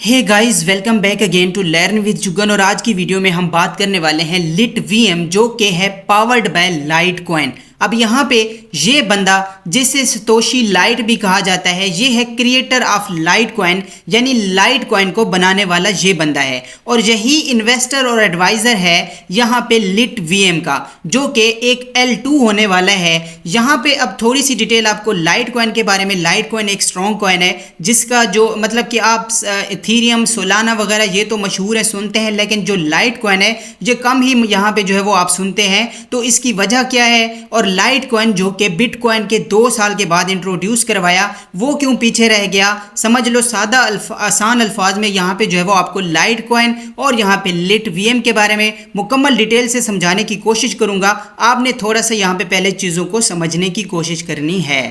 Hey guys, welcome back again to learn with Jugan. और आज की वीडियो में हम बात करने वाले हैं लिट वीएम जो कि है पावर्ड बाय लाइट कॉइन। अब यहाँ पे ये बंदा जिसे सतोशी लाइट भी कहा जाता है, ये है क्रिएटर ऑफ लाइट कॉइन, यानी लाइट कॉइन को बनाने वाला ये बंदा है। और यही इन्वेस्टर और एडवाइज़र है यहाँ पे लिट वीएम का, जो कि एक L2 होने वाला है। यहाँ पे अब थोड़ी सी डिटेल आपको लाइट कॉइन के बारे में। लाइट कॉइन एक स्ट्रॉन्ग कॉइन है जिसका जो मतलब कि आप इथीरियम, सोलाना वगैरह ये तो मशहूर है, सुनते हैं, लेकिन जो लाइट कॉइन है ये कम ही यहाँ पे जो है वो आप सुनते हैं। तो इसकी वजह क्या है? और लाइट कॉइन जो कि बिटकॉइन के 2 साल के बाद इंट्रोड्यूस करवाया, वो क्यों पीछे रह गया? समझ लो सादा आसान अल्फाज में यहाँ पे जो है वो आपको लाइट कॉइन और यहाँ पे लिट वीएम के बारे में मुकम्मल डिटेल से समझाने की कोशिश करूँगा। आपने थोड़ा सा यहाँ पे पहले चीज़ों को समझने की कोशिश करनी है।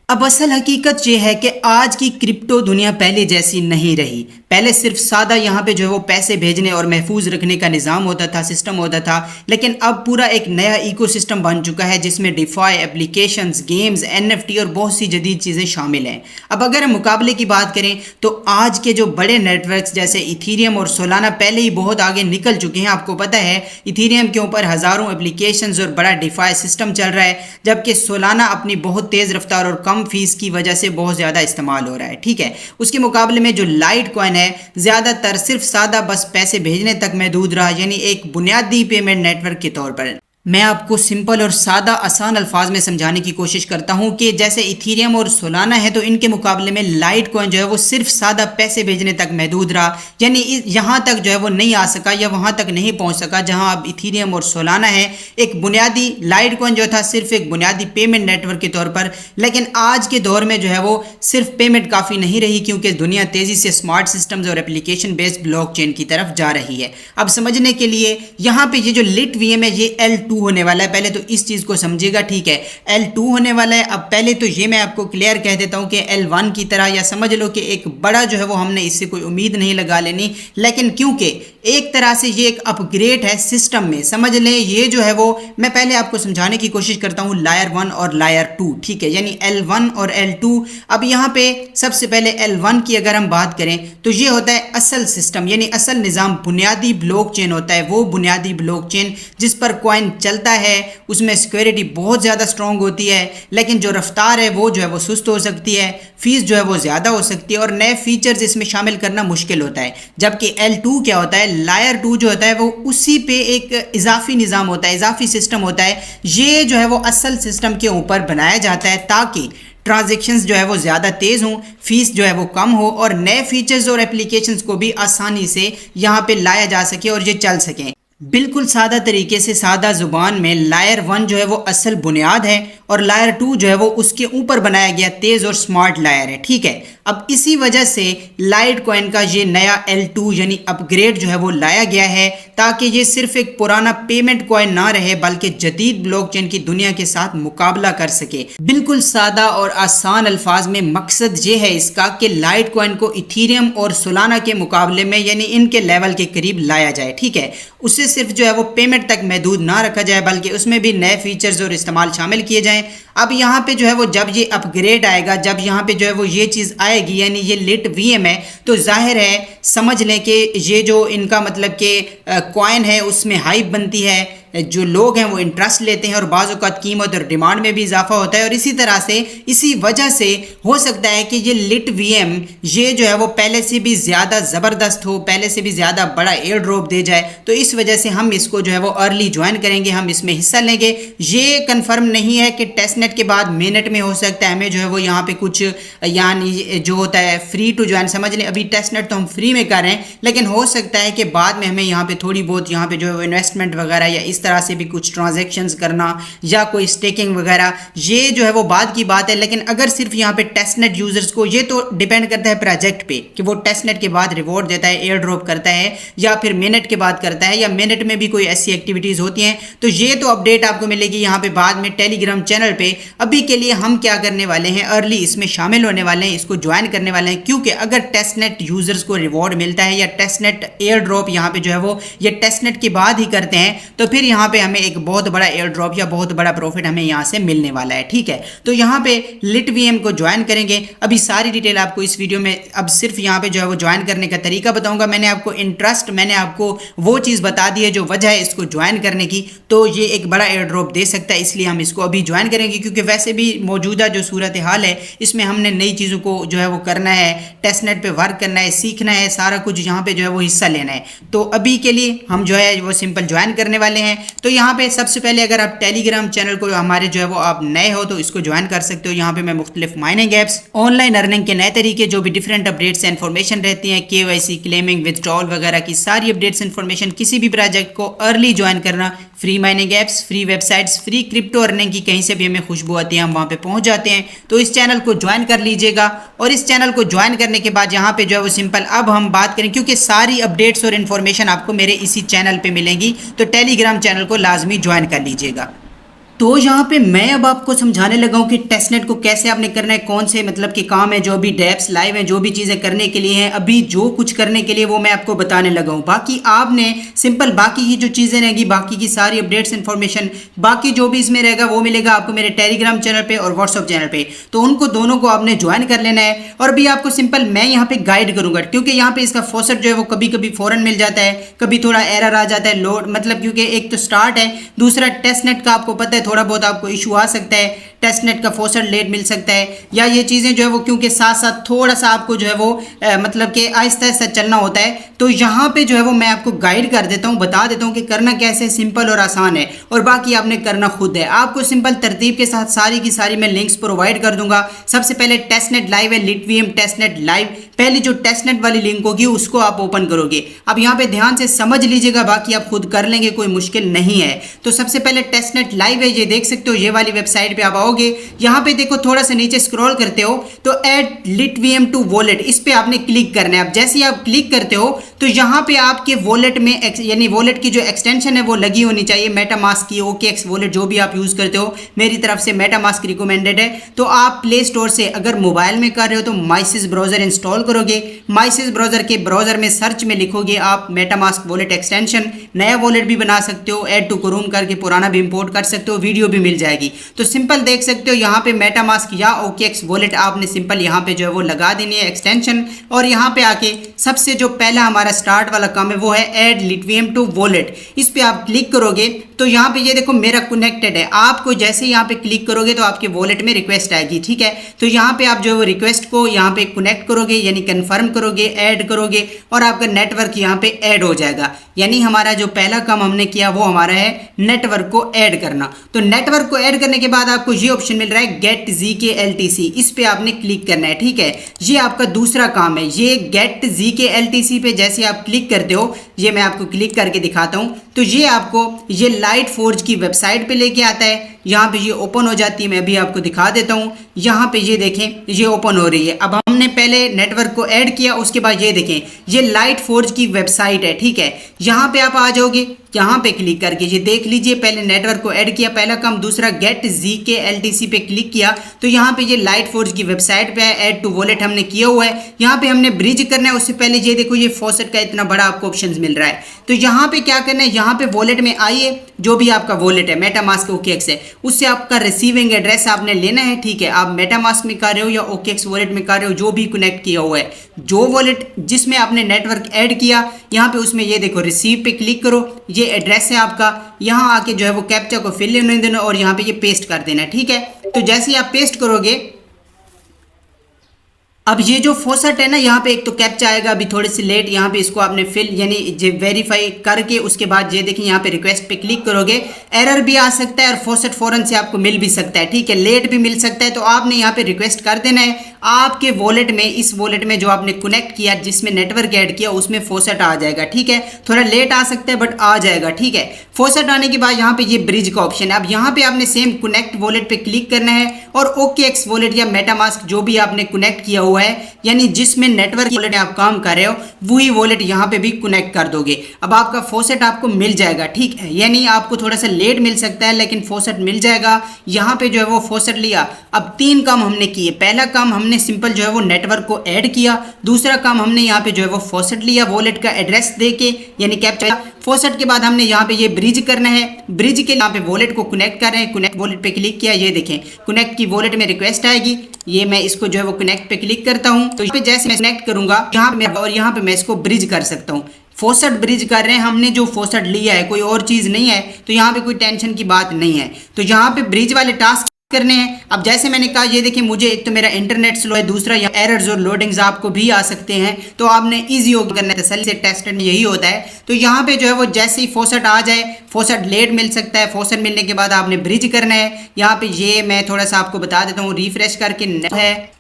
अब असल हकीकत ये है कि आज की क्रिप्टो दुनिया पहले जैसी नहीं रही। पहले सिर्फ सादा यहाँ पे जो है वो पैसे भेजने और महफूज रखने का निज़ाम होता था, सिस्टम होता था, लेकिन अब पूरा एक नया इकोसिस्टम बन चुका है जिसमें डिफाई, एप्लीकेशंस, गेम्स, NFT और बहुत सी जदीद चीज़ें शामिल हैं। अब अगर हम मुकाबले की बात करें तो आज के जो बड़े नेटवर्क्स जैसे इथीरियम और सोलाना पहले ही बहुत आगे निकल चुके हैं। आपको पता है इथीरियम के ऊपर हज़ारों एप्लीकेशंस और बड़ा डिफाई सिस्टम चल रहा है, जबकि सोलाना अपनी बहुत तेज़ रफ्तार और कम फीस की वजह से बहुत ज़्यादा इस्तेमाल हो रहा है। ठीक है, उसके मुकाबले में जो लाइट कॉइन है ज़्यादातर सिर्फ सादा बस पैसे भेजने तक महदूद रहा, यानी एक बुनियादी पेमेंट नेटवर्क के तौर पर। मैं आपको सिंपल और सादा आसान अल्फाज में समझाने की कोशिश करता हूं कि जैसे इथीरियम और सोलाना है तो इनके मुकाबले में लाइट कॉइन जो है वो सिर्फ सादा पैसे भेजने तक महदूद रहा, यानी यहाँ तक जो है वो नहीं आ सका या वहाँ तक नहीं पहुँच सका जहाँ अब इथीरियम और सोलाना है। एक बुनियादी लाइट कॉइन जो था सिर्फ एक बुनियादी पेमेंट नेटवर्क के तौर पर। लेकिन आज के दौर में जो है वो सिर्फ पेमेंट काफ़ी नहीं रही, क्योंकि दुनिया तेज़ी से स्मार्ट सिस्टम्स और एप्लीकेशन बेस्ड ब्लॉकचेन की तरफ जा रही है। अब समझने के लिए यहाँ पे ये जो लिट वीएम है ये L2 होने वाला है। पहले तो इस चीज़ को समझिएगा, ठीक है, L2 होने वाला है। अब पहले तो ये मैं आपको क्लियर कह देता हूँ कि L1 की तरह, या समझ लो कि एक बड़ा जो है वो हमने इससे कोई उम्मीद नहीं लगा लेनी, लेकिन क्योंकि एक तरह से ये एक अपग्रेड है सिस्टम में, समझ लें। ये जो है वो मैं पहले आपको समझाने की कोशिश करता हूँ लायर 1 और लायर 2, ठीक है, यानी L1 और L2। अब यहाँ पे सबसे पहले L1 की अगर हम बात करें तो ये होता है असल सिस्टम, यानी असल निज़ाम, बुनियादी ब्लॉकचेन होता है। वो बुनियादी ब्लॉकचेन जिस पर कॉइन चलता है, उसमें सिक्योरिटी बहुत ज़्यादा स्ट्रॉन्ग होती है, लेकिन जो रफ्तार है वो जो है वो सुस्त हो सकती है, फीस जो है वो ज़्यादा हो सकती है और नए फीचर्स इसमें शामिल करना मुश्किल होता है। जबकि L2 क्या होता है, लायर 2 जो होता है वो उसी पे एक इजाफी निज़ाम होता है, इजाफी सिस्टम होता है। ये जो है वो असल सिस्टम के ऊपर बनाया जाता है ताकि ट्रांजैक्शंस जो है वो ज़्यादा तेज़ हों, फीस जो है वो कम हो और नए फीचर्स और एप्लीकेशंस को भी आसानी से यहाँ पे लाया जा सके और ये चल सकें। बिल्कुल सादा तरीके से, सादा ज़ुबान में, लायर 1 जो है वो असल बुनियाद है और लायर 2 जो है वो उसके ऊपर बनाया गया तेज़ और स्मार्ट लायर है, ठीक है। अब इसी वजह से लाइट कॉइन का ये नया L2 यानी अपग्रेड जो है वो लाया गया है ताकि ये सिर्फ एक पुराना पेमेंट कॉइन ना रहे बल्कि जदीद ब्लॉकचेन की दुनिया के साथ मुकाबला कर सके। बिल्कुल सादा और आसान अल्फाज में मकसद ये है इसका कि लाइट कॉइन को इथीरियम और सोलाना के मुकाबले में, यानी इनके लेवल के करीब लाया जाए, ठीक है। उससे सिर्फ जो है वो पेमेंट तक महदूद ना रखा जाए बल्कि उसमें भी नए फीचर्स और इस्तेमाल शामिल किए जाएं। अब यहाँ पे जो है वो जब ये अपग्रेड आएगा, जब यहाँ पे जो है वो ये चीज़ आएगी, यानी ये लिट वीएम है, तो जाहिर है समझ लें कि ये जो इनका मतलब कि कॉइन है उसमें हाइप बनती है, जो लोग हैं वो इंटरेस्ट लेते हैं और बाज़ औक़ात कीमत और डिमांड में भी इजाफा होता है। और इसी तरह से, इसी वजह से हो सकता है कि ये लिट वीएम ये जो है वो पहले से भी ज़्यादा ज़बरदस्त हो, पहले से भी ज़्यादा बड़ा एयर ड्रॉप दे जाए। तो इस वजह से हम इसको जो है वो अर्ली ज्वाइन करेंगे, हम इसमें हिस्सा लेंगे। ये कन्फर्म नहीं है कि टेस्टनेट के बाद मिनट में हो सकता है हमें जो है वो यहाँ पे कुछ, यानी जो होता है फ्री टू ज्वाइन, समझ लें अभी टेस्टनेट तो हम फ्री में कर रहे हैं, लेकिन हो सकता है कि बाद में हमें यहाँ पे थोड़ी बहुत यहाँ पे जो है वो इन्वेस्टमेंट वगैरह या इस तरह से भी कुछ ट्रांजैक्शंस करना या कोई स्टेकिंग वगैरह, ये जो है वो बाद की बात है। लेकिन अगर सिर्फ यहाँ पे टेस्टनेट यूजर्स को, ये तो डिपेंड करता है प्रोजेक्ट पे कि वो टेस्टनेट के बाद रिवॉर्ड देता है, एयर ड्रॉप करता है, या फिर मिनट के बाद करता है, या मिनट में भी कोई ऐसी एक्टिविटीज़ होती हैं। तो ये तो अपडेट आपको मिलेगी यहाँ पे बाद में टेलीग्राम चैनल पे। अभी के लिए हम क्या करने वाले हैं, अर्ली इसमें शामिल होने वाले हैं, इसको ज्वाइन करने वाले हैं, क्योंकि अगर टेस्टनेट यूजर्स को रिवॉर्ड मिलता है या टेस्टनेट एयर ड्रॉप यहाँ पे जो है वो ये टेस्टनेट के बाद ही करते हैं, तो फिर यहाँ पे हमें एक बहुत बड़ा एयर ड्रॉप या बहुत बड़ा प्रॉफिट हमें यहाँ से मिलने वाला है। ठीक है, तो यहाँ पे LitVM को ज्वाइन करेंगे। अभी सारी डिटेल आपको इस वीडियो में अब सिर्फ यहाँ पे जो है वो ज्वाइन करने का तरीका बताऊंगा। मैंने आपको वो चीज़ बता दी है जो वजह है इसको ज्वाइन करने की। तो ये एक बड़ा एयर ड्रॉप दे सकता है, इसलिए हम इसको अभी ज्वाइन करेंगे, क्योंकि वैसे भी मौजूदा जो सूरत हाल है इसमें हमने नई चीज़ों को जो है वो करना है, टेस्टनेट पे वर्क करना है, सीखना है, सारा कुछ यहाँ पे जो है वो हिस्सा लेना है। तो अभी के लिए हम जो है वो सिंपल ज्वाइन करने वाले हैं। तो यहाँ पे सबसे पहले अगर आप टेलीग्राम चैनल को हमारे जो है वो आप नए हो तो इसको ज्वाइन कर सकते हो। यहाँ पे मैं मुख्तलिफ माइनिंग ऐप्स, ऑनलाइन अर्निंग के नए तरीके, जो भी डिफरेंट अपडेट्स इन्फॉर्मेशन रहती हैं, KYC, क्लेमिंग, विथड्रॉल वगैरह की सारी अपडेट्स इन्फॉर्मेशन, किसी भी प्रोजेक्ट को अर्ली ज्वाइन करना, free mining apps, free websites, free crypto earning की कहीं से भी हमें खुशबू आती है हम वहाँ पे पहुँच जाते हैं। तो इस चैनल को ज्वाइन कर लीजिएगा। और इस चैनल को ज्वाइन करने के बाद यहाँ पे जो है वो सिंपल अब हम बात करें, क्योंकि सारी अपडेट्स और इन्फॉर्मेशन आपको मेरे इसी चैनल पे मिलेंगी, तो टेलीग्राम चैनल को लाजमी ज्वाइन कर लीजिएगा। तो यहाँ पे मैं अब आपको समझाने लगा हूँ कि टेस्टनेट को कैसे आपने करना है, कौन से मतलब के काम है, जो भी डेप्स लाइव हैं, जो भी चीज़ें करने के लिए हैं, अभी जो कुछ करने के लिए वो मैं आपको बताने लगा हूँ। बाकी आपने सिंपल बाकी की जो चीज़ें रहेंगी, बाकी की सारी अपडेट्स इन्फॉर्मेशन, बाकी जो भी इसमें रहेगा वो मिलेगा आपको मेरे टेलीग्राम चैनल पे और व्हाट्सअप चैनल पे। तो उनको दोनों को आपने ज्वाइन कर लेना है। और अभी आपको सिंपल मैं यहाँ पे गाइड करूँगा, क्योंकि यहाँ पे इसका फॉसेट जो है वो कभी कभी फ़ौरन मिल जाता है, कभी थोड़ा एरर आ जाता है, लोड मतलब क्योंकि एक तो स्टार्ट है, दूसरा टेस्टनेट का आपको पता है थोड़ा बहुत आपको इशू आ सकता है, टेस्टनेट का फॉसेट लेट मिल सकता है, या ये चीज़ें जो है वो क्योंकि साथ साथ थोड़ा सा आपको जो है वो मतलब कि आहिस्ता आहिस्ता चलना होता है। तो यहाँ पे जो है वो मैं आपको गाइड कर देता हूँ, बता देता हूँ कि करना कैसे सिंपल और आसान है, और बाकी आपने करना खुद है। आपको सिंपल तरतीब के साथ सारी की सारी मैं लिंक्स प्रोवाइड कर दूंगा। सबसे पहले टेस्टनेट लाइव है, LitVM टेस्टनेट लाइव, पहली जो टेस्टनेट वाली लिंक होगी उसको आप ओपन करोगे। अब यहाँ पे ध्यान से समझ लीजिएगा, बाकी आप खुद कर लेंगे, कोई मुश्किल नहीं है। तो सबसे पहले टेस्टनेट लाइव है, ये देख सकते हो, ये वाली वेबसाइट पे आप आओगे। यहाँ पे देखो थोड़ा सा नीचे स्क्रॉल करते हो तो ऐड LitVM टू वॉलेट, इस पे आपने क्लिक करना है। अब जैसे ही आप क्लिक करते हो तो यहाँ पे आपके वॉलेट में यानी वॉलेट की जो एक्सटेंशन है वो लगी होनी चाहिए, मेटामास्क की, OKX वॉलेट जो भी आप यूज करते हो, मेरी तरफ से मेटामास्क रिकमेंडेड है। तो आप प्ले स्टोर से अगर मोबाइल में कर रहे हो तो माइसिस ब्राउजर इंस्टॉल करोगे। माइसिस ब्राउजर के ब्राउजर में सर्च में लिखोगे आप मेटामास्क वॉलेट एक्सटेंशन, नया वॉलेट भी बना सकते हो, ऐड टू क्रोम करके पुराना भी इंपोर्ट कर सकते हो, वीडियो भी मिल जाएगी। तो सिंपल देख सकते हो यहाँ पे मेटामास्क या OKX वॉलेट आपने सिंपल यहाँ पे जो है वो लगा देनी है एक्सटेंशन। और यहाँ पे आके सबसे जो पहला हमारा स्टार्ट वाला काम है वो है ऐड LitVM टू वॉलेट, इस पे आप क्लिक करोगे तो यहाँ पे ये देखो मेरा कनेक्टेड है। आपको जैसे यहाँ पे क्लिक करोगे तो आपके वॉलेट में रिक्वेस्ट आएगी, ठीक है। तो यहाँ पे आप जो है वो रिक्वेस्ट को यहाँ पे कनेक्ट करोगे, यानी कन्फर्म करोगे, ऐड करोगे, और आपका नेटवर्क यहाँ पे ऐड हो जाएगा। यानी हमारा जो पहला काम हमने किया वो हमारा है नेटवर्क को ऐड करना। तो नेटवर्क को ऐड करने के बाद आपको ये ऑप्शन मिल रहा है गेट ZK LTC, इस पे आपने क्लिक करना है, ठीक है। ये आपका दूसरा काम है, ये गेट ZK LTC पे जैसे आप क्लिक करते हो, ये मैं आपको क्लिक करके दिखाता हूँ, तो ये आपको ये लाइट फोर्ज की वेबसाइट पे लेके आता है। यहाँ पे ये ओपन हो जाती है, मैं अभी आपको दिखा देता हूँ। यहाँ पे ये देखें ये ओपन हो रही है। अब हमने पहले नेटवर्क को ऐड किया, उसके बाद ये देखें ये लाइट फोर्ज की वेबसाइट है, ठीक है। यहाँ पे आप आ जाओगे, यहाँ पे क्लिक करके ये देख लीजिए, पहले नेटवर्क को ऐड किया, पहला काम। दूसरा गेट ZK LTC पे क्लिक किया तो यहाँ पे ये लाइट फोर्ज की वेबसाइट पे है, ऐड टू वॉलेट हमने किया हुआ है। यहाँ पे हमने ब्रिज करना है, उससे पहले ये देखो ये फॉसेट का इतना बड़ा आपको ऑप्शन मिल रहा है। तो यहाँ पे क्या करना है, यहाँ पे वॉलेट में आइए, जो भी आपका वॉलेट है मेटामास्क OKX है, उससे आपका रिसीविंग एड्रेस आपने लेना है, ठीक है। आप मेटामास्क में कर रहे हो या OKX वॉलेट में कर रहे हो, जो भी कनेक्ट किया हुआ है, जो वॉलेट जिसमें आपने नेटवर्क ऐड किया, यहाँ पे उसमें ये देखो रिसीव पे क्लिक करो, ये एड्रेस है आपका। यहाँ आके जो है वो कैप्चा को फिल होने देना और यहाँ पे ये पेस्ट कर देना, ठीक है। तो जैसे ही आप पेस्ट करोगे, अब ये जो फॉसेट है ना, यहाँ पे एक तो कैप्चा आएगा अभी थोड़ी सी लेट, यहाँ पे इसको आपने फिल यानी वेरीफाई करके उसके बाद ये देखिए यहाँ पे रिक्वेस्ट पे क्लिक करोगे, एरर भी आ सकता है और फॉसेट फौरन से आपको मिल भी सकता है, ठीक है, लेट भी मिल सकता है। तो आपने यहाँ पे रिक्वेस्ट कर देना है, आपके वॉलेट में, इस वॉलेट में जो आपने कनेक्ट किया, जिसमें नेटवर्क ऐड किया, उसमें फॉसेट आ जाएगा, ठीक है। थोड़ा लेट आ सकता है बट आ जाएगा, ठीक है। फॉसेट आने के बाद यहाँ पे ये ब्रिज का ऑप्शन है। अब यहाँ पे आपने सेम कनेक्ट वॉलेट पे क्लिक करना है और OKX वॉलेट या मेटामास्क जो भी आपने कनेक्ट किया हुआ है, यानी जिसमें नेटवर्क वॉलेट आप काम कर रहे हो, वही वॉलेट यहाँ पे भी कनेक्ट कर दोगे। अब आपका फॉसेट आपको मिल जाएगा, ठीक है। यानी आपको थोड़ा सा लेट मिल सकता है लेकिन फॉसेट मिल जाएगा। यहाँ पे जो है वो फॉसेट लिया। अब 3 काम हमने किए। पहला काम हमने हमने सिंपल जो है वो नेटवर्क को ऐड किया। दूसरा काम हमने यहाँ पे जो है वो फॉसेट लिया, वॉलेट का एड्रेस दे के यानी कैप्चा। फॉसेट के बाद हमने यहाँ पे ये ब्रिज करना है, ब्रिज के यहाँ पे वॉलेट को कनेक्ट कर रहे हैं। कनेक्ट वॉलेट पे क्लिक किया, ये देखें कनेक्ट की वॉलेट में रिक्वेस्ट आएगी। ये मैं इसको जो है वो कनेक्ट पे क्लिक करता हूँ, तो यहाँ पे जैसे मैं कनेक्ट करूंगा यहाँ पे और यहाँ पे मैं इसको ब्रिज कर सकता हूँ। फॉसेट ब्रिज कर रहे हैं हमने, जो फॉसेट लिया है कोई और चीज़ नहीं है, तो यहाँ पे कोई टेंशन की बात नहीं है। तो यहाँ पे ब्रिज वाले टास्क करने हैं। अब जैसे मैंने कहा, ये देखिए मुझे एक तो मेरा इंटरनेट स्लो है, दूसरा यहाँ एरर्स और लोडिंग्स आपको भी आ सकते हैं, तो आपने इजी हो करना है, तसल्ली से टेस्ट यही होता है। तो यहाँ पे जो है वो जैसे ही फॉसेट आ जाए, फॉसेट लेट मिल सकता है, फॉसेट मिलने के बाद आपने ब्रिज करना है। यहाँ पे ये मैं थोड़ा सा आपको बता देता हूँ, रिफ्रेश करके है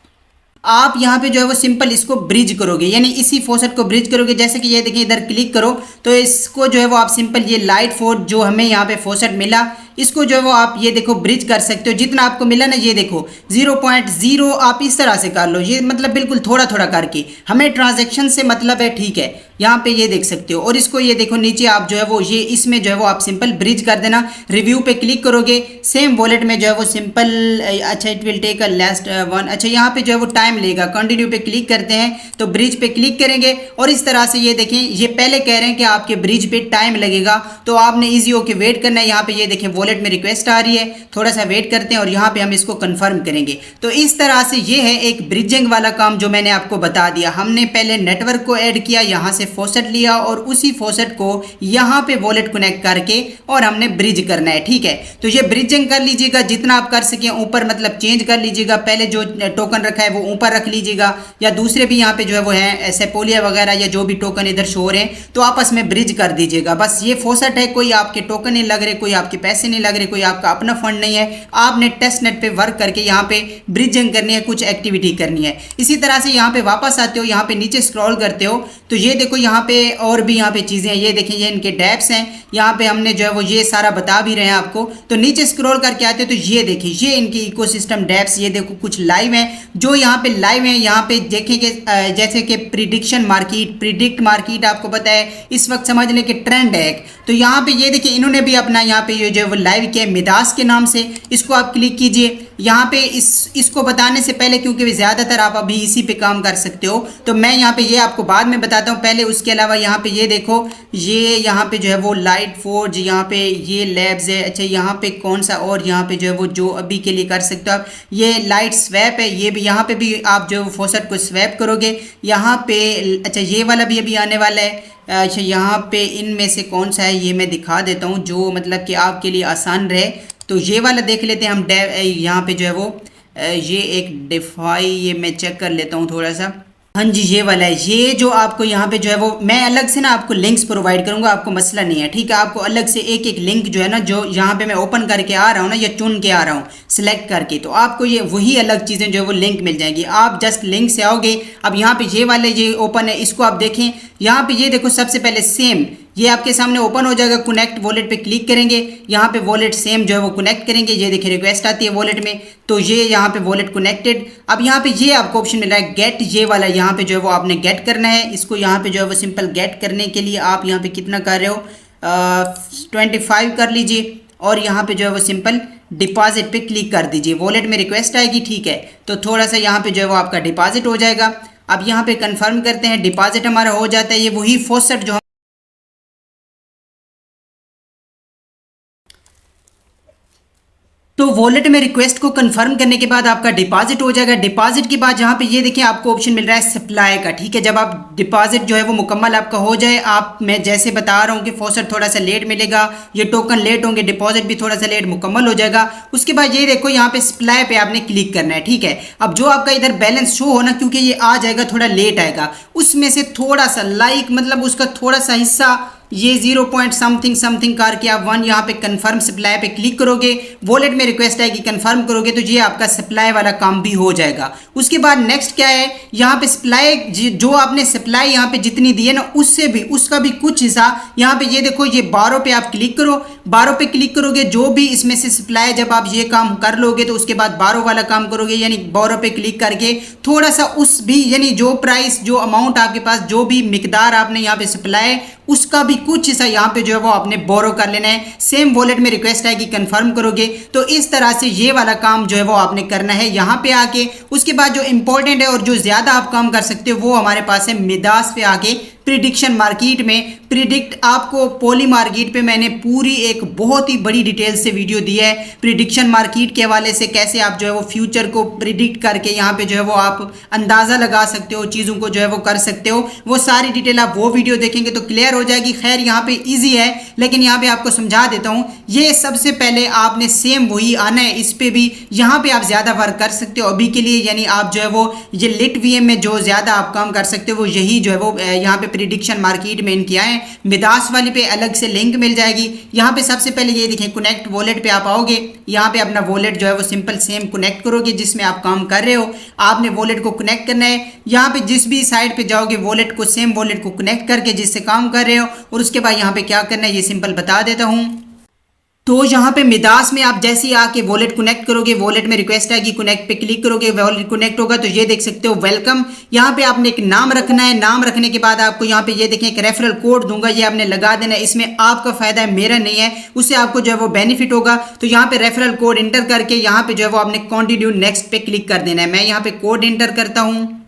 आप यहाँ पे जो है वो सिंपल इसको ब्रिज करोगे, यानी इसी फॉसेट को ब्रिज करोगे। जैसे कि ये देखिए इधर क्लिक करो तो इसको जो है वो आप सिंपल ये लाइट फोर्स जो हमें यहाँ पे फॉसेट मिला, इसको जो है वो आप ये देखो ब्रिज कर सकते हो। जितना आपको मिला ना, ये देखो 0.0 आप इस तरह से कर लो, ये मतलब बिल्कुल थोड़ा थोड़ा करके। हमें ट्रांजैक्शन से मतलब है, ठीक है, यहाँ पे ये देख सकते हो। और इसको ये देखो नीचे आप जो है वो ये इसमें जो है वो आप सिंपल ब्रिज कर देना। रिव्यू पे क्लिक करोगे, सेम वॉलेट में जो है वो सिंपल अच्छा it will take a last one, अच्छा यहाँ पे जो है वो टाइम लेगा। कंटिन्यू पे क्लिक करते हैं तो ब्रिज पे क्लिक करेंगे और इस तरह से ये देखें, ये पहले कह रहे हैं कि आपके ब्रिज पे टाइम लगेगा, तो आपने ईजी होके वेट करना है। यहाँ पे ये देखें वॉलेट में रिक्वेस्ट आ रही है, थोड़ा सा वेट करते हैं और यहाँ पे हम इसको कंफर्म करेंगे। तो इस तरह से ये है एक ब्रिजिंग वाला काम जो मैंने आपको बता दिया। हमने पहले नेटवर्क को ऐड किया, यहाँ से फॉसेट लिया और उसी फॉसेट को यहाँ पे वॉलेट कनेक्ट करके और हमने ब्रिज करना है, ठीक है। तो ये ब्रिजिंग कर लीजिएगा जितना आप कर सकें, ऊपर मतलब चेंज कर लीजिएगा, पहले जो टोकन रखा है वो ऊपर रख लीजिएगा, या दूसरे भी यहाँ पे जो है वो है सेपोलिया वगैरह या जो भी टोकन इधर शो हो रहे हैं, तो आपस में ब्रिज कर दीजिएगा। बस ये फॉसेट है, कोई आपके टोकन नहीं लग रहे, कोई आपके पैसे नहीं लग रहे, कोई आपका अपना फंड नहीं है। आपने टेस्ट नेट पे वर्क करके यहाँ पे ब्रिजिंग करनी है, कुछ एक्टिविटी करनी है। इसी तरह से यहाँ पे वापस आते हो, यहाँ पे नीचे स्क्रॉल करते हो तो ये देखो यहाँ पे और भी यहाँ पे चीज़ें हैं। ये देखिए ये इनके डैप्स हैं, यहाँ पे हमने जो है वो ये सारा बता भी रहे हैं आपको। तो नीचे स्क्रॉल करके आते हो तो ये देखिए ये इनके इकोसिस्टम डैप्स, ये देखो कुछ लाइव हैं जो यहाँ पे लाइव हैं। यहाँ पे देखेंगे जैसे कि प्रिडिक्शन मार्केट, प्रिडिक्ट मार्केट आपको पता है इस वक्त समझ लें कि ट्रेंड है। तो यहाँ पे ये देखिए इन्होंने भी अपना यहाँ पे ये जो है वो लाइव किया मिदास के नाम से, इसको आप क्लिक कीजिए। यहाँ पे इसको बताने से पहले, क्योंकि ज़्यादातर आप अभी इसी पे काम कर सकते हो, तो मैं यहाँ पे ये आपको बाद में बताता हूँ पहले। उसके अलावा यहाँ पे ये देखो, ये यहाँ पे जो है वो लाइट फोर्ज, यहाँ पे ये लैब्स है। अच्छा यहाँ पे कौन सा, और यहाँ पे जो है वो जो अभी के लिए कर सकते हो आप, ये लाइट स्वैप है, ये भी यहाँ पे भी आप जो फॉसेट को स्वैप करोगे यहाँ पे। अच्छा ये वाला भी अभी आने वाला है। अच्छा यहाँ पे इनमें से कौन सा है ये मैं दिखा देता हूँ जो मतलब कि आपके लिए आसान रहे। तो ये वाला देख लेते हैं हम। यहाँ पे जो है वो ये एक डिफाई, ये मैं चेक कर लेता हूँ थोड़ा सा। हाँ जी ये वाला है। ये जो आपको यहाँ पे जो है वो मैं अलग से ना आपको लिंक्स प्रोवाइड करूँगा, आपको मसला नहीं है, ठीक है। आपको अलग से एक एक लिंक जो है ना, जो यहाँ पे मैं ओपन करके आ रहा हूँ ना, या चुन के आ रहा हूँ सिलेक्ट करके, तो आपको ये वही अलग चीज़ें जो है वो लिंक मिल जाएंगी। आप जस्ट लिंक से आओगे। अब यहाँ पे ये वाले ये ओपन है, इसको आप देखें। यहाँ पे ये देखो सबसे पहले सेम ये आपके सामने ओपन हो जाएगा। कनेक्ट वॉलेट पे क्लिक करेंगे, यहाँ पे वॉलेट सेम जो है वो कनेक्ट करेंगे। ये देखिए रिक्वेस्ट आती है वॉलेट में, तो ये यहाँ पे वॉलेट कनेक्टेड। अब यहाँ पे ये आपको ऑप्शन मिल रहा है गेट, ये वाला यहाँ पे जो है वो आपने गेट करना है। इसको यहाँ पे जो है वो सिंपल गेट करने के लिए आप यहाँ पे कितना कर रहे हो, 25 कर लीजिए और यहाँ पे जो है वो सिंपल डिपॉजिट पे क्लिक कर दीजिए। वॉलेट में रिक्वेस्ट आएगी, ठीक है, तो थोड़ा सा यहाँ पे जो है वो आपका डिपॉजिट हो जाएगा। अब यहाँ पे कंफर्म करते हैं, डिपॉजिट हमारा हो जाता है। ये वही फॉसेट जो तो वॉलेट में रिक्वेस्ट को कंफर्म करने के बाद आपका डिपॉजिट हो जाएगा। डिपॉजिट के बाद यहाँ पे ये देखिए आपको ऑप्शन मिल रहा है सप्लाई का, ठीक है। जब आप डिपॉजिट जो है वो मुकम्मल आपका हो जाए, आप मैं जैसे बता रहा हूँ कि फॉसेट थोड़ा सा लेट मिलेगा, ये टोकन लेट होंगे, डिपॉजिट भी थोड़ा सा लेट मुकम्मल हो जाएगा। उसके बाद ये देखो यहाँ पे सप्लाई पे आपने क्लिक करना है, ठीक है। अब जो आपका इधर बैलेंस शो हो ना, क्योंकि ये आ जाएगा थोड़ा लेट आएगा, उसमें से थोड़ा सा लाइक मतलब उसका थोड़ा सा हिस्सा ये 0 पॉइंट समथिंग समथिंग करके आप 1 यहाँ पे कंफर्म सप्लाई पे क्लिक करोगे। वॉलेट में रिक्वेस्ट आएगी, कंफर्म करोगे तो ये आपका सप्लाई वाला काम भी हो जाएगा। उसके बाद नेक्स्ट क्या है, यहाँ पे सप्लाई जो आपने सप्लाई यहाँ पे जितनी दी है ना, उससे भी उसका भी कुछ हिस्सा यहाँ पे ये देखो, ये 12 पे आप क्लिक करो। 12 पे क्लिक करोगे, जो भी इसमें से सप्लाई जब आप ये काम कर लोगे तो उसके बाद 12 वाला काम करोगे, यानी 12 पे क्लिक करके थोड़ा सा उस भी यानी जो प्राइस जो अमाउंट आपके पास जो भी मिकदार आपने यहाँ पे सप्लाई उसका भी कुछ हिस्सा यहाँ पे जो है वो आपने बोरो कर लेना है। सेम वॉलेट में रिक्वेस्ट आएगी, कंफर्म करोगे तो इस तरह से ये वाला काम जो है वो आपने करना है यहाँ पे आके। उसके बाद जो इंपॉर्टेंट है और जो ज़्यादा आप काम कर सकते हो वो हमारे पास है मिदास पे आके प्रिडिक्शन मार्केट में प्रिडिक्ट। आपको पॉली मार्केट पे मैंने पूरी एक बहुत ही बड़ी डिटेल से वीडियो दी है प्रिडिक्शन मार्केट के हवाले से, कैसे आप जो है वो फ्यूचर को प्रिडिक्ट करके यहाँ पे जो है वो आप अंदाज़ा लगा सकते हो, चीज़ों को जो है वो कर सकते हो। वो सारी डिटेल आप वो वीडियो देखेंगे तो क्लियर हो जाएगी। खैर यहाँ पे ईजी है, लेकिन यहाँ पे आपको समझा देता हूँ। ये सबसे पहले आपने सेम वही आना है, इस पर भी यहाँ पे आप ज़्यादा वर्क कर सकते हो अभी के लिए। यानी आप जो है वो ये लिट वीएम में जो ज़्यादा आप काम कर सकते हो वो यही जो है वो यहाँ पे प्रिडिक्शन मार्केट में इनकी आए। मिदास वाली पे अलग से लिंक मिल जाएगी। यहाँ पे सबसे पहले ये देखें कनेक्ट वॉलेट पे आप आओगे, यहाँ पे अपना वॉलेट जो है वो सिंपल सेम कनेक्ट करोगे जिसमें आप काम कर रहे हो। आपने वॉलेट को कनेक्ट करना है, यहाँ पे जिस भी साइड पे जाओगे वॉलेट को सेम वॉलेट को कनेक्ट करके जिससे काम कर रहे हो, और उसके बाद यहाँ पे क्या करना है ये सिंपल बता देता हूँ। तो यहाँ पे मिदास में आप जैसे ही आके वॉलेट कनेक्ट करोगे, वॉलेट में रिक्वेस्ट आएगी, कनेक्ट पे क्लिक करोगे, वॉलेट कनेक्ट होगा तो ये देख सकते हो वेलकम। यहाँ पे आपने एक नाम रखना है। नाम रखने के बाद आपको यहाँ पे ये देखें एक रेफरल कोड दूंगा, ये आपने लगा देना है। इसमें आपका फायदा है, मेरा नहीं है, उससे आपको जो है वो बेनिफिट होगा। तो यहाँ पे रेफरल कोड इंटर करके यहाँ पे जो है वो आपने कंटिन्यू नेक्स्ट पे क्लिक कर देना है। मैं यहाँ पे कोड इंटर करता हूँ।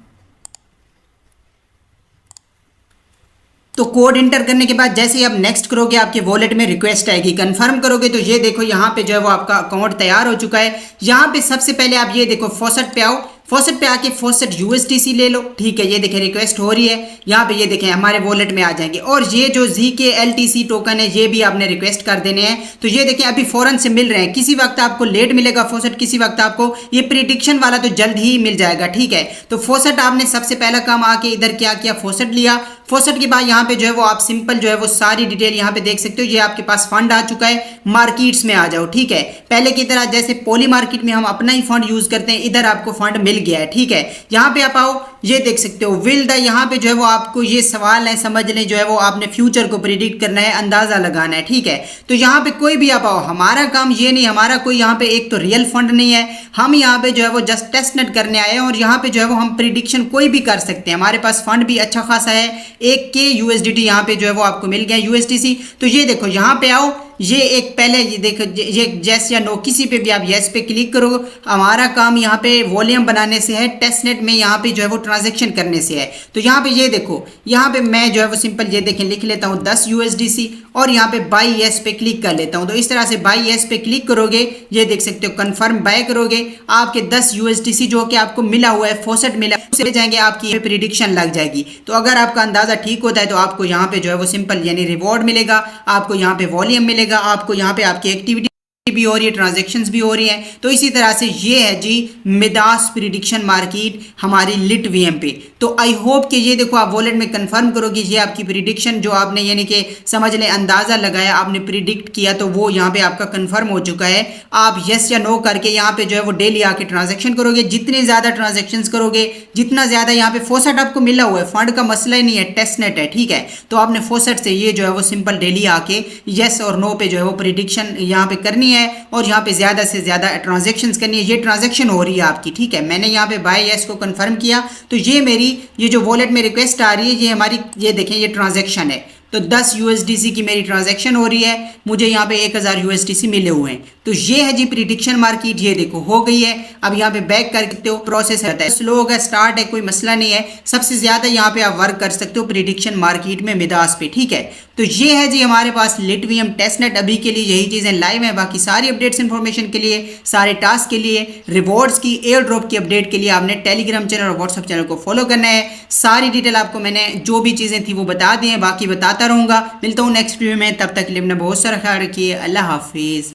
तो कोड इंटर करने के बाद जैसे ही आप नेक्स्ट करोगे आपके वॉलेट में रिक्वेस्ट आएगी, कंफर्म करोगे तो ये देखो यहाँ पे जो है वो आपका अकाउंट तैयार हो चुका है। यहाँ पे सबसे पहले आप ये देखो फॉसेट पे आओ, फॉसेट पे आके फॉसेट यूएसडीसी ले लो। ठीक है, ये देखें रिक्वेस्ट हो रही है, यहाँ पे ये देखें हमारे वॉलेट में आ जाएंगे। और ये जो ZKLTC टोकन है ये भी आपने रिक्वेस्ट कर देने हैं। तो ये देखें अभी फौरन से मिल रहे हैं, किसी वक्त आपको लेट मिलेगा फॉसेट, किसी वक्त आपको ये प्रिडिक्शन वाला तो जल्द ही मिल जाएगा। ठीक है, तो फॉसेट आपने सबसे पहला काम आके इधर क्या किया, फॉसेट लिया। फॉसेट के बाद यहाँ पे जो है वो आप सिंपल जो है वो सारी डिटेल यहाँ पे देख सकते हो। ये आपके पास फंड आ चुका है, मार्केट्स में आ जाओ। ठीक है, पहले की तरह जैसे पॉली मार्केट में हम अपना ही फंड यूज करते हैं, इधर आपको फंड मिल गया है। ठीक है, यहाँ पे आप आओ, ये देख सकते हो विल द, यहाँ पे जो है वो आपको ये सवाल है, समझ लें जो है वो आपने फ्यूचर को प्रिडिक्ट करना है, अंदाजा लगाना है। ठीक है, तो यहाँ पे कोई भी आप आओ, हमारा काम ये नहीं, हमारा कोई यहाँ पे एक तो रियल फंड नहीं है, हम यहाँ पे जो है वो जस्ट टेस्ट नेट करने आए हैं। और यहाँ पे जो है वो हम प्रिडिक्शन कोई भी कर सकते हैं, हमारे पास फंड भी अच्छा खासा है। 1K USDT यहाँ पे जो है वो आपको मिल गया USDC। तो ये देखो यहाँ पे आओ, ये एक पहले ये देखो ये यस या नो, किसी पे भी आप यस पे क्लिक करो। हमारा काम यहाँ पे वॉल्यूम बनाने से है, टेस्टनेट में यहाँ पे जो है वो ट्रांजैक्शन करने से है। तो यहाँ पे ये देखो, यहाँ पे मैं जो है वो सिंपल ये देखें लिख लेता हूँ 10 USDC और यहाँ पे बाई यस पे क्लिक कर लेता हूँ। तो इस तरह से बाई यस पे क्लिक करोगे, ये देख सकते हो कंफर्म बाय करोगे, आपके 10 USDC जो कि आपको मिला हुआ है, फॉसेट मिला चले जाएंगे, आपकी प्रिडिक्शन लग जाएगी। तो अगर आपका अंदाजा ठीक होता है तो आपको यहाँ पे जो है वो सिंपल यानी रिवॉर्ड मिलेगा, आपको यहाँ पे वॉल्यूम मिलेगा, आपको यहाँ पे आपकी एक्टिविटी भी हो रही है, ट्रांजैक्शंस भी हो रही हैं। तो इसी तरह से ये है जी मिदास प्रिडिक्शन मार्केट हमारी लिट वीएम पे। तो आई होप कि ये देखो आप वॉलेट में कंफर्म करोगे, ये आपकी प्रिडिक्शन जो आपने यानी कि समझ लें अंदाज़ा लगाया, आपने प्रिडिक्ट किया, तो वो यहाँ पे आपका कंफर्म हो चुका है। आप यस या नो करके यहाँ पे जो है वो डेली आके ट्रांजेक्शन करोगे। जितने ज़्यादा ट्रांजेक्शन करोगे, जितना ज़्यादा यहाँ पे फॉसेट आपको मिला हुआ है, फंड का मसला ही नहीं है, टेस्ट नेट है। ठीक है, तो आपने फॉसेट से ये जो है वो सिंपल डेली आके यस और नो पे जो है वो प्रिडिक्शन यहाँ पे करनी है और यहाँ पे ज़्यादा से ज़्यादा ट्रांजैक्शंस करनी है। ये ट्रांजैक्शन हो रही है आपकी। ठीक है, मैंने यहाँ पे बाय यस को कंफर्म किया, तो ये मेरी ये जो वॉलेट में रिक्वेस्ट आ रही है, ये हमारी ये देखें ये ट्रांजैक्शन है। तो 10 USDC की मेरी ट्रांजैक्शन हो रही है, मुझे यहाँ पे 1000 USDC मिले हुए हैं। तो ये है जी प्रिडिक्शन मार्केट, ये देखो हो गई है। अब यहाँ पे बैक कर सकते हो, प्रोसेस रहता है स्लो होगा, स्टार्ट है, कोई मसला नहीं है। सबसे ज़्यादा यहाँ पे आप वर्क कर सकते हो प्रिडिक्शन मार्केट में मिदास पे। ठीक है, तो ये है जी हमारे पास लिट वीएम टेस्टनेट। अभी के लिए यही चीज़ें लाइव हैं, बाकी सारी अपडेट्स इन्फॉर्मेशन के लिए, सारे टास्क के लिए, रिवॉर्ड्स की, एयर ड्रॉप की अपडेट के लिए आपने टेलीग्राम चैनल और व्हाट्सअप चैनल को फॉलो करना है। सारी डिटेल आपको मैंने जो भी चीज़ें थी वो बता दी हैं, बाकी बताता रहूँगा। मिलता हूँ नेक्स्ट वीडियो में, तब तक के लिए अपना बहुत सारा ख्याल रखिए। अल्लाह हाफिज़।